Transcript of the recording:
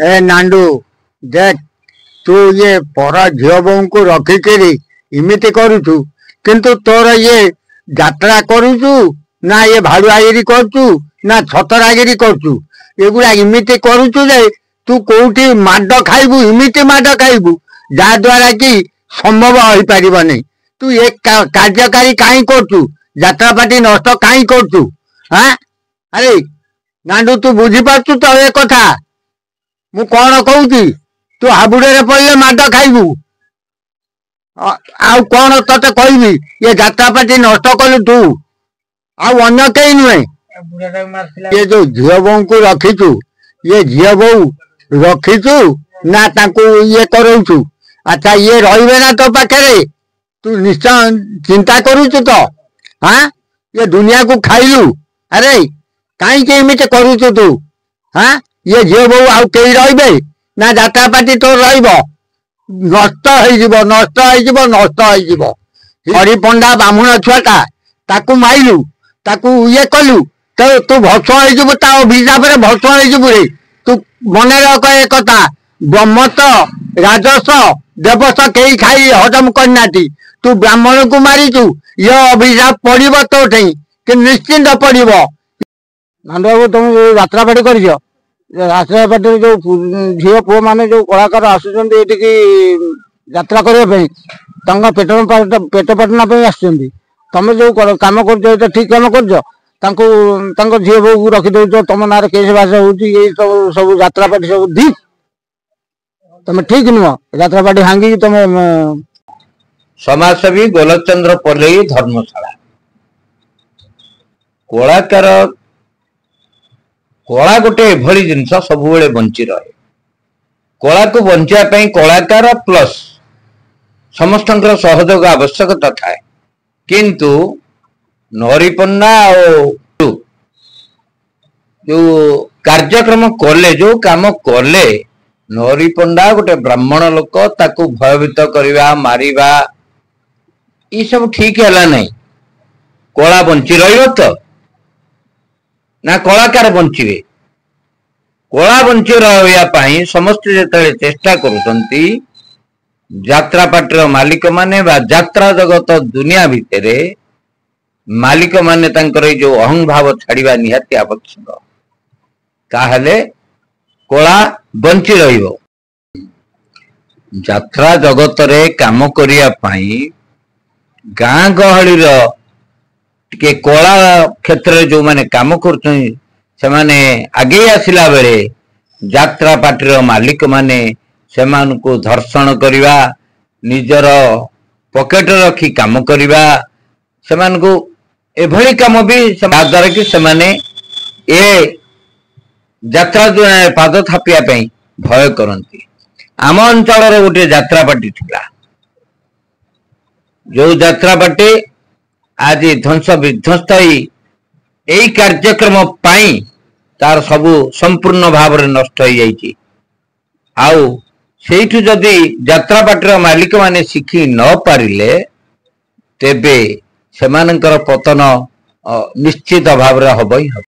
ए नांडू देख तू ये परा झील बो को रखिकी इमिति करुचु किंतु तोर ये यात्रा करुचु ना ये भाड़ुआगिरी करचु ना छतरागिरी करचु एगुड़ा इमिति करुचु जे तू कोठी माड खाइबू इमिति माड खाइबू जा द्वारा कि संभव हो पारिबो नहीं। तू एक कार्यकारी काई करचु यात्रा पार्टी नष्ट काई करचु हाँ अरे नांडू तू बुझी पारचु तो ए कथा मु कौन कहूची तू हाबुड़े पड़े माड खाइबू आउ कौन तते कहबी ये यात्रा पार्टी नष्ट कलु तू आउ अन्य कहीं नुहे ये जो झील बो को रखीचु ये झील बो रखीचु ना ताकू ये करौचु अच्छा ये रहिबे ना तो पाखे तू निश्चय चिंता करुचु तो हाँ ये दुनिया को खाइलु अरे कहीं एमती करुचु तू हाँ ये झील बो आउ कई रहिबे ना यात्रा पार्टी तो रहिबो नष्ट नष्ट हरिपंडा बामुण छुआटा ताकू माइलु ताकू ये कलु तो तू भस्म हो अभिशाप भस्म हो तू मन रख एक कथा ब्रह्म तो राजस देवस कई खाई हजम करना तू ब्राह्मण को मारिचु ये अभिशाप पड़ो तो कि निश्चिंत पड़ो। नांदू बाबू तुम जो यात्रा पार्टी कर यात्रा पार्टी जो झील पुओ मैंने जो कलाकार आसुच्च यात्रा करने पेट पाटना तुम जो कम कर ठीक कम कर झील बो रखीदे तुम ना केस भाषा हो सब यात्रा पार्टी सब दी तुम ठीक नुह यात्रा पार्टी हांगी तुम समाजसेवी गोलचंद्र पल्लई धर्मशाला कलाकार कला गोटे एभली जिनस सब बंची रहे कला को बंचापी कलाकार प्लस समस्त सहयोग आवश्यकता थाए किंतु नरीपन्ना जो कार्यक्रम कले जो काम कले नरीपंडा गोटे ब्राह्मण लोक ताकू भयभीत करवा मारिबा ये सब ठीक है नहीं कला बंची रही तो ना कलाकार बंचे कला बंची रही समस्त जो चेष्टा करुँच यात्रा पार्टी मालिक माने यात्रा जगत दुनिया भितर मालिक माने जो अहं भाव छाड़ा निहाती आवश्यक ताहले कला बंची रहिबो। यात्रा जगत रे काम करिया पाई गाँ गहली टिके कला क्षेत्र जो माने काम कर आगे आसिला बेले यात्रा पार्टी मालिक माने सेमान को धर्षण करिवा निजर पॉकेट रखी काम करिवा सेमान को एभली काम भी द्वारा कि सेमाने ए यात्रा पाद थापिया भय करती। आम अंचल गोटे यात्रा पार्टी थिला जो यात्रा पार्टी आज ध्वंस विध्वस्त यही कार्यक्रम पाई तार सबू संपूर्ण भाव नष्ट हो जाइए आउ सेठू जदि यात्रा पार्टी मालिक माने शिखी न पारिले तेबे सेमानंकर पतन निश्चित भाव हब ही हब।